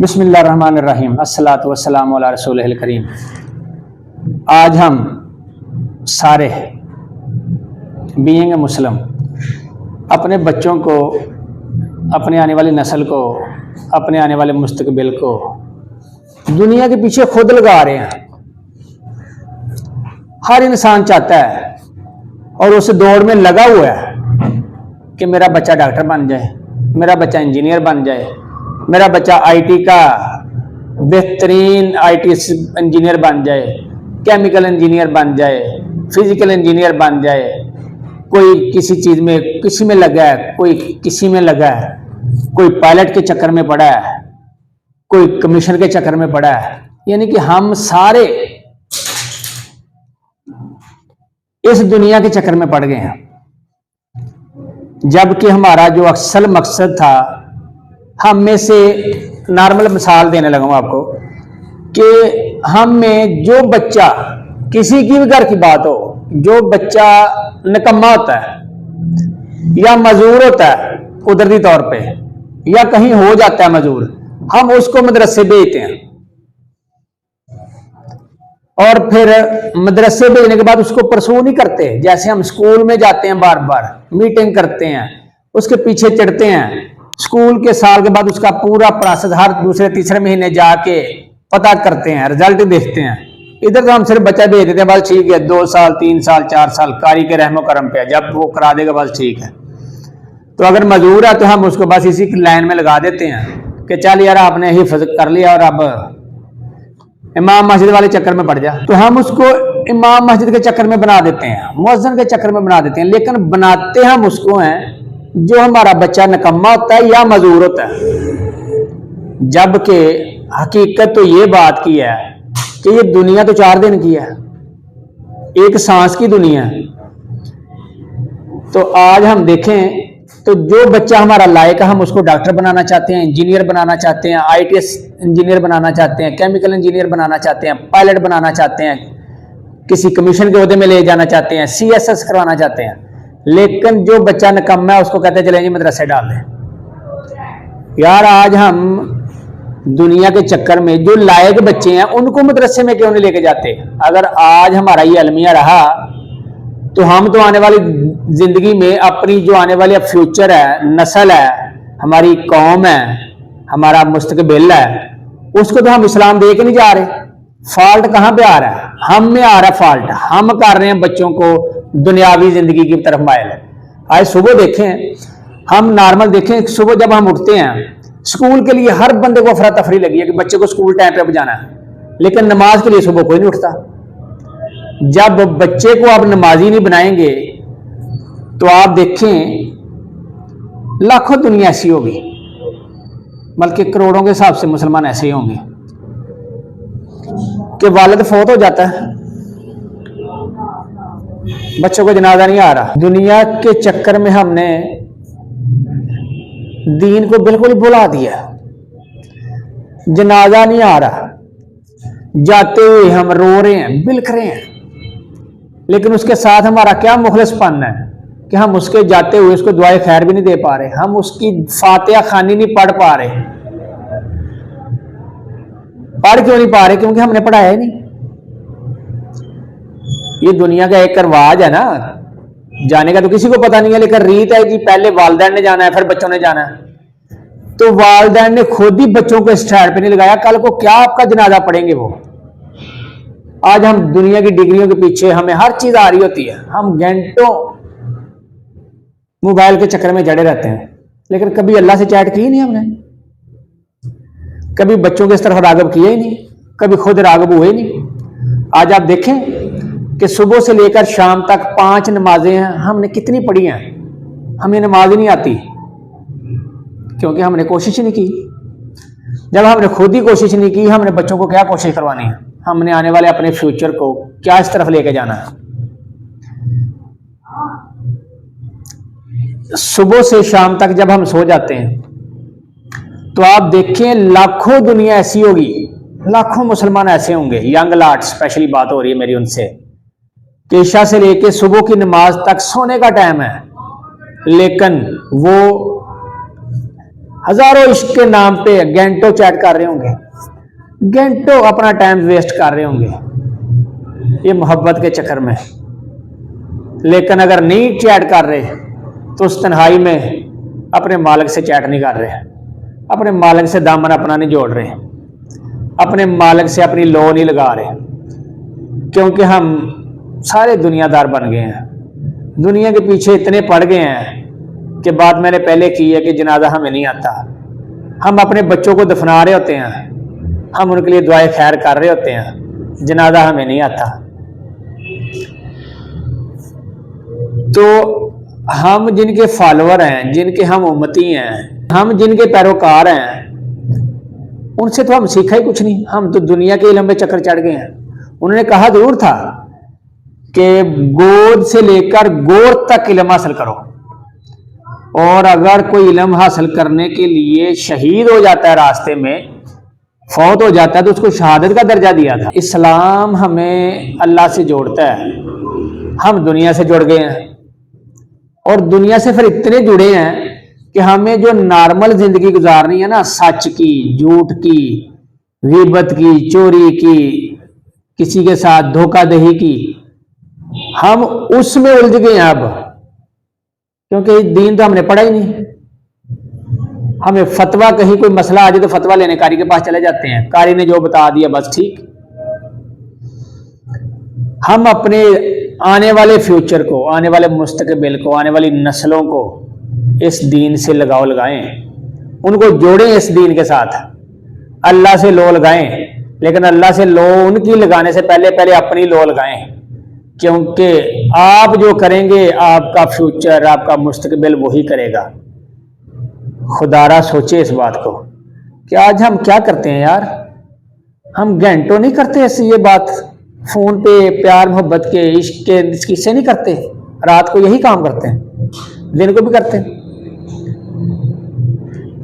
بسم اللہ الرحمن الرحیم، الصلاۃ والسلام علی رسول الکریم۔ آج ہم سارے بینگ مسلم اپنے بچوں کو، اپنے آنے والی نسل کو، اپنے آنے والے مستقبل کو دنیا کے پیچھے خود لگا رہے ہیں۔ ہر انسان چاہتا ہے اور اس دوڑ میں لگا ہوا ہے کہ میرا بچہ ڈاکٹر بن جائے، میرا بچہ انجینئر بن جائے، میرا بچہ آئی ٹی کا بہترین آئی ٹی انجینئر بن جائے، کیمیکل انجینئر بن جائے، فزیکل انجینئر بن جائے۔ کوئی کسی چیز میں کسی میں لگا ہے، کوئی کسی میں لگا ہے، کوئی پائلٹ کے چکر میں پڑا ہے، کوئی کمیشن کے چکر میں پڑا ہے۔ یعنی کہ ہم سارے اس دنیا کے چکر میں پڑ گئے ہیں، جبکہ ہمارا جو اصل مقصد تھا، ہم میں سے نارمل مثال دینے لگا ہوں آپ کو کہ ہم میں جو بچہ، کسی کی بھی گھر کی بات ہو، جو بچہ نکما ہوتا ہے یا معذور ہوتا ہے قدرتی طور پہ، یا کہیں ہو جاتا ہے معذور، ہم اس کو مدرسے بھیجتے ہیں، اور پھر مدرسے بھیجنے کے بعد اس کو پرسو نہیں کرتے۔ جیسے ہم اسکول میں جاتے ہیں، بار بار میٹنگ کرتے ہیں، اس کے پیچھے چڑھتے ہیں، اسکول کے سال کے بعد اس کا پورا پروسیس ہر دوسرے تیسرے مہینے جا کے پتہ کرتے ہیں، رزلٹ دیکھتے ہیں۔ ادھر تو ہم صرف بچہ بھیج دیتے ہیں، بس ٹھیک ہے، 2 سال 3 سال 4 سال قاری کے رحم و کرم پہ، جب وہ کرا دے گا بس ٹھیک ہے۔ تو اگر معذور ہے تو ہم اس کو بس اسی لائن میں لگا دیتے ہیں کہ چل یار آپ نے حفظ کر لیا اور اب امام مسجد والے چکر میں پڑ جا۔ تو ہم اس کو امام مسجد کے چکر میں بنا دیتے ہیں، مؤذن کے چکر میں بنا دیتے ہیں، لیکن بناتے ہم اس کو ہیں جو ہمارا بچہ نکما ہوتا ہے یا معذور ہوتا ہے۔ جبکہ حقیقت تو یہ بات کی ہے کہ یہ دنیا تو 4 دن کی ہے، ایک سانس کی دنیا ہے۔ تو آج ہم دیکھیں تو جو بچہ ہمارا لائق ہے، ہم اس کو ڈاکٹر بنانا چاہتے ہیں، انجینئر بنانا چاہتے ہیں، آئی ٹی انجینئر بنانا چاہتے ہیں، کیمیکل انجینئر بنانا چاہتے ہیں، پائلٹ بنانا چاہتے ہیں، کسی کمیشن کے عہدے میں لے جانا چاہتے ہیں، CSS کروانا چاہتے ہیں۔ لیکن جو بچہ نکما ہے اس کو کہتے ہیں چلیں جی مدرسے ڈال دیں۔ یار آج ہم دنیا کے چکر میں جو لائق بچے ہیں ان کو مدرسے میں کیوں نہیں لے کے جاتے؟ اگر آج ہمارا یہ المیہ رہا تو ہم تو آنے والی زندگی میں اپنی جو آنے والی فیوچر ہے، نسل ہے، ہماری قوم ہے، ہمارا مستقبل ہے، اس کو تو ہم اسلام دے کے نہیں جا رہے۔ فالٹ کہاں پہ آ رہا ہے؟ ہم میں آ رہا ہے فالٹ۔ ہم کر رہے ہیں بچوں کو دنیاوی زندگی کی طرف مائل۔ آج صبح دیکھیں، ہم نارمل دیکھیں، صبح جب ہم اٹھتے ہیں اسکول کے لیے ہر بندے کو افراتفری لگی ہے کہ بچے کو اسکول ٹائم پہ جانا ہے، لیکن نماز کے لیے صبح کوئی نہیں اٹھتا۔ جب بچے کو آپ نمازی نہیں بنائیں گے تو آپ دیکھیں لاکھوں دنیا ایسی ہوگی، بلکہ کروڑوں کے حساب سے مسلمان ایسے ہی ہوں گے کہ والد فوت ہو جاتا ہے، بچوں کو جنازہ نہیں آ رہا۔ دنیا کے چکر میں ہم نے دین کو بالکل بھلا دیا، جنازہ نہیں آ رہا، جاتے ہوئے ہم رو رہے ہیں، بلکھ رہے ہیں، لیکن اس کے ساتھ ہمارا کیا مخلص پن ہے کہ ہم اس کے جاتے ہوئے اس کو دعائے خیر بھی نہیں دے پا رہے، ہم اس کی فاتحہ خوانی نہیں پڑھ پا رہے۔ پڑھ کیوں نہیں پا رہے؟ کیونکہ ہم نے پڑھایا ہی نہیں۔ یہ دنیا کا ایک رواج ہے نا، جانے کا تو کسی کو پتہ نہیں ہے، لیکن ریت ہے کہ پہلے والدین نے جانا ہے پھر بچوں نے جانا ہے۔ تو والدین نے خود ہی بچوں کو اسٹینڈ پہ نہیں لگایا، کل کو کیا آپ کا جنازہ پڑھیں گے وہ؟ آج ہم دنیا کی ڈگریوں کے پیچھے ہمیں ہر چیز آ رہی ہوتی ہے، ہم گھنٹوں موبائل کے چکر میں جڑے رہتے ہیں، لیکن کبھی اللہ سے چیٹ کی ہی نہیں ہم نے، کبھی بچوں کے اس طرف راغب کیا ہی نہیں، کبھی خود راغب ہوئے نہیں۔ آج آپ دیکھیں کہ صبح سے لے کر شام تک 5 نمازیں ہیں، ہم نے کتنی پڑھی ہیں؟ ہمیں نماز ہی نہیں آتی، کیونکہ ہم نے کوشش نہیں کی۔ جب ہم نے خود ہی کوشش نہیں کی، ہم نے بچوں کو کیا کوشش کروانی ہے؟ ہم نے آنے والے اپنے فیوچر کو کیا اس طرف لے کے جانا ہے؟ صبح سے شام تک جب ہم سو جاتے ہیں تو آپ دیکھیں لاکھوں دنیا ایسی ہوگی، لاکھوں مسلمان ایسے ہوں گے، ینگ لاٹ اسپیشلی بات ہو رہی ہے میری ان سے، کہ عشاء سے لے کے صبح کی نماز تک سونے کا ٹائم ہے، لیکن وہ ہزاروں عشق کے نام پہ گھنٹوں چیٹ کر رہے ہوں گے، گھنٹوں اپنا ٹائم ویسٹ کر رہے ہوں گے یہ محبت کے چکر میں، لیکن اگر نہیں چیٹ کر رہے تو اس تنہائی میں اپنے مالک سے چیٹ نہیں کر رہے، اپنے مالک سے دامن اپنا نہیں جوڑ رہے، اپنے مالک سے اپنی لو نہیں لگا رہے، کیونکہ ہم سارے دنیا دار بن گئے ہیں، دنیا کے پیچھے اتنے پڑ گئے ہیں کہ بات میں نے پہلے کی ہے کہ جنازہ ہمیں نہیں آتا، ہم اپنے بچوں کو دفنا رہے ہوتے ہیں، ہم ان کے لیے دعائیں خیر کر رہے ہوتے ہیں، جنازہ ہمیں نہیں آتا۔ تو ہم جن کے فالوور ہیں، جن کے ہم امتی ہیں، ہم جن کے پیروکار ہیں، ان سے تو ہم سیکھا ہی کچھ نہیں، ہم تو دنیا کے علم میں چکر چڑھ گئے ہیں۔ انہوں نے کہا ضرور تھا کہ گود سے لے کر گور تک علم حاصل کرو، اور اگر کوئی علم حاصل کرنے کے لیے شہید ہو جاتا ہے، راستے میں فوت ہو جاتا ہے، تو اس کو شہادت کا درجہ دیا تھا۔ اسلام ہمیں اللہ سے جوڑتا ہے، ہم دنیا سے جڑ گئے ہیں، اور دنیا سے پھر اتنے جڑے ہیں کہ ہمیں جو نارمل زندگی گزارنی ہے نا، سچ کی، جھوٹ کی، غیبت کی، چوری کی، کسی کے ساتھ دھوکہ دہی کی، ہم اس میں الجھ گئے ہیں اب، کیونکہ دین تو ہم نے پڑھا ہی نہیں۔ ہمیں فتویٰ، کہیں کوئی مسئلہ آ جائے تو فتویٰ لینے قاری کے پاس چلے جاتے ہیں، قاری نے جو بتا دیا بس ٹھیک۔ ہم اپنے آنے والے فیوچر کو، آنے والے مستقبل کو، آنے والی نسلوں کو اس دین سے لگاؤ لگائیں، ان کو جوڑیں اس دین کے ساتھ، اللہ سے لو لگائیں، لیکن اللہ سے لو ان کی لگانے سے پہلے اپنی لو لگائیں، کیونکہ آپ جو کریں گے آپ کا فیوچر، آپ کا مستقبل وہی کرے گا۔ خدا را سوچے اس بات کو کہ آج ہم کیا کرتے ہیں یار، ہم گھنٹوں نہیں کرتے ایسی یہ بات، فون پہ پیار محبت کے، عشق کے قصے نہیں کرتے، رات کو یہی کام کرتے ہیں، دن کو بھی کرتے ہیں،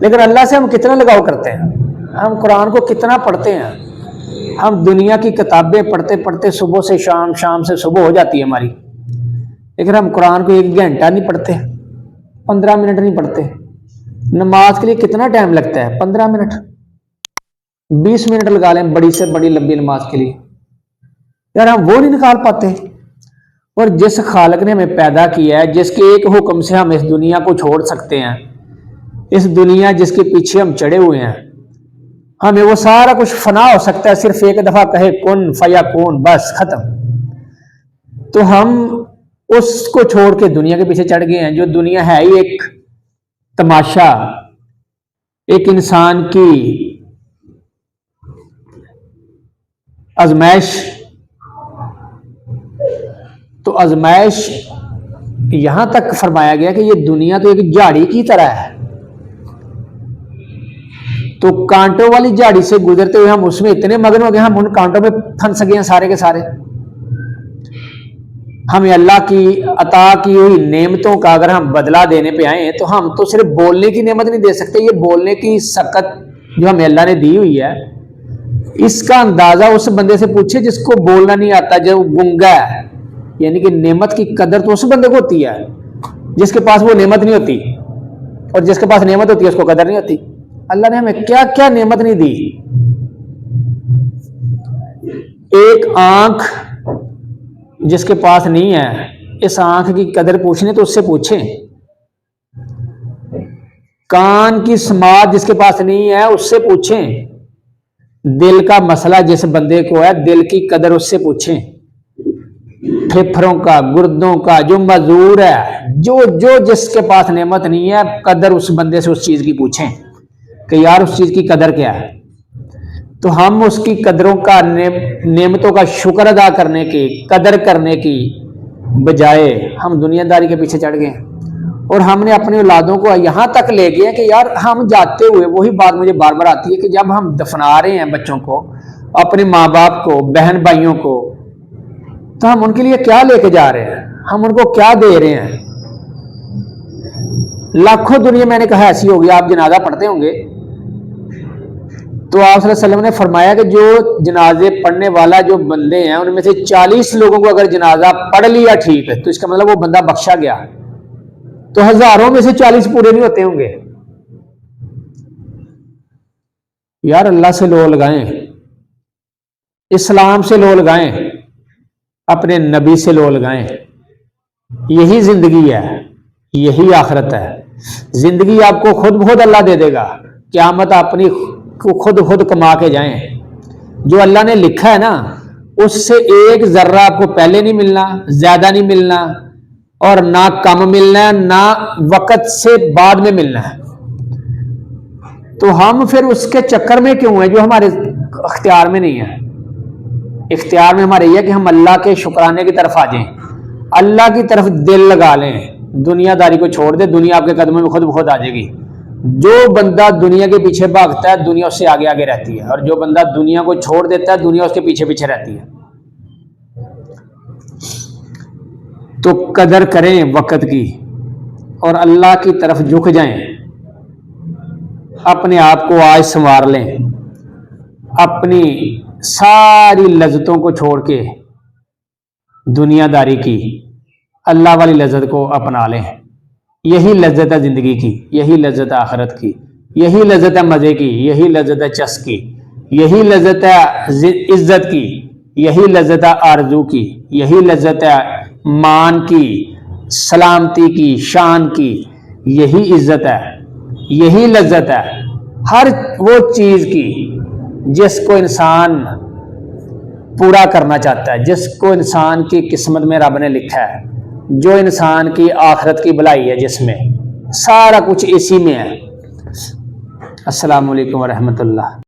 لیکن اللہ سے ہم کتنا لگاؤ کرتے ہیں، ہم قرآن کو کتنا پڑھتے ہیں، ہم دنیا کی کتابیں پڑھتے پڑھتے صبح سے شام، شام سے صبح ہو جاتی ہے ہماری، لیکن ہم قرآن کو 1 گھنٹہ نہیں پڑھتے، 15 منٹ نہیں پڑھتے۔ نماز کے لیے کتنا ٹائم لگتا ہے؟ 15 منٹ، 20 منٹ لگا لیں بڑی سے بڑی لمبی نماز کے لیے، یار ہم وہ نہیں نکال پاتے۔ اور جس خالق نے ہمیں پیدا کیا ہے، جس کے ایک حکم سے ہم اس دنیا کو چھوڑ سکتے ہیں، اس دنیا جس کے پیچھے ہم چڑھے ہوئے ہیں، ہمیں وہ سارا کچھ فنا ہو سکتا ہے، صرف ایک دفعہ کہے کن فیکون، بس ختم۔ تو ہم اس کو چھوڑ کے دنیا کے پیچھے چڑھ گئے ہیں، جو دنیا ہے ہی ایک تماشا، ایک انسان کی آزمائش۔ تو آزمائش یہاں تک فرمایا گیا کہ یہ دنیا تو ایک جھاڑی کی طرح ہے، تو کانٹوں والی جھاڑی سے گزرتے ہوئے ہم اس میں اتنے مگن ہو گئے، ہم ان کانٹوں میں پھنس گئے ہیں سارے کے سارے۔ ہمیں اللہ کی عطا کی ہوئی نعمتوں کا اگر ہم بدلہ دینے پہ آئیں تو ہم تو صرف بولنے کی نعمت نہیں دے سکتے، یہ بولنے کی سکت جو ہمیں اللہ نے دی ہوئی ہے، اس کا اندازہ اس بندے سے پوچھے جس کو بولنا نہیں آتا، جو گنگا ہے، یعنی کہ نعمت کی قدر تو اس بندے کو ہوتی ہے جس کے پاس وہ نعمت نہیں ہوتی، اور جس کے پاس نعمت ہوتی ہے اس کو قدر نہیں ہوتی۔ اللہ نے ہمیں کیا کیا نعمت نہیں دی۔ ایک آنکھ جس کے پاس نہیں ہے، اس آنکھ کی قدر پوچھنے تو اس سے پوچھیں۔ کان کی سماعت جس کے پاس نہیں ہے اس سے پوچھیں۔ دل کا مسئلہ جس بندے کو ہے، دل کی قدر اس سے پوچھیں۔ پھیپھڑوں کا، گردوں کا جو معذور ہے، جو جس کے پاس نعمت نہیں ہے، قدر اس بندے سے اس چیز کی پوچھیں کہ یار اس چیز کی قدر کیا ہے۔ تو ہم اس کی قدروں کا، نعمتوں کا شکر ادا کرنے کی، قدر کرنے کی بجائے ہم دنیا داری کے پیچھے چڑھ گئے ہیں، اور ہم نے اپنی اولادوں کو یہاں تک لے گئے کہ یار ہم جاتے ہوئے، وہی بات مجھے بار بار آتی ہے کہ جب ہم دفنا رہے ہیں بچوں کو، اپنے ماں باپ کو، بہن بھائیوں کو، تو ہم ان کے لیے کیا لے کے جا رہے ہیں، ہم ان کو کیا دے رہے ہیں۔ لاکھوں دنیا میں نے کہا ایسی ہوگی، آپ جنازہ پڑھتے ہوں گے تو آپ صلی اللہ علیہ وسلم نے فرمایا کہ جو جنازے پڑھنے والا جو بندے ہیں ان میں سے 40 لوگوں کو اگر جنازہ پڑھ لیا ٹھیک ہے تو اس کا مطلب وہ بندہ بخشا گیا، تو ہزاروں میں سے 40 پورے نہیں ہوتے ہوں گے، یار اللہ سے لو لگائیں، اسلام سے لو لگائیں، اپنے نبی سے لو لگائیں. یہی زندگی ہے، یہی آخرت ہے. زندگی آپ کو خود بخود اللہ دے دے گا، قیامت اپنی خود کما کے جائیں. جو اللہ نے لکھا ہے نا اس سے ایک ذرہ آپ کو پہلے نہیں ملنا، زیادہ نہیں ملنا، اور نہ کم ملنا ہے، نہ وقت سے بعد میں ملنا ہے. تو ہم پھر اس کے چکر میں کیوں ہیں جو ہمارے اختیار میں نہیں ہے. اختیار میں ہمارے یہ کہ ہم اللہ کے شکرانے کی طرف آ جائیں، اللہ کی طرف دل لگا لیں، دنیا داری کو چھوڑ دے، دنیا آپ کے قدموں میں خود بخود آ جائے گی. جو بندہ دنیا کے پیچھے بھاگتا ہے دنیا اس سے آگے آگے رہتی ہے، اور جو بندہ دنیا کو چھوڑ دیتا ہے دنیا اس کے پیچھے پیچھے رہتی ہے. تو قدر کریں وقت کی اور اللہ کی طرف جھک جائیں. اپنے آپ کو آج سنوار لیں، اپنی ساری لذتوں کو چھوڑ کے دنیا داری کی اللہ والی لذت کو اپنا لیں. یہی لذت ہے زندگی کی، یہی لذت ہے آخرت کی، یہی لذت ہے مزے کی، یہی لذت ہے چس کی، یہی لذت ہے عزت کی، یہی لذت ہے آرزو کی، یہی لذت ہے مان کی، سلامتی کی، شان کی. یہی عزت ہے، یہی لذت ہے ہر وہ چیز کی جس کو انسان پورا کرنا چاہتا ہے، جس کو انسان کی قسمت میں رب نے لکھا ہے، جو انسان کی آخرت کی بھلائی ہے، جس میں سارا کچھ اسی میں ہے. السلام علیکم ورحمۃ اللہ.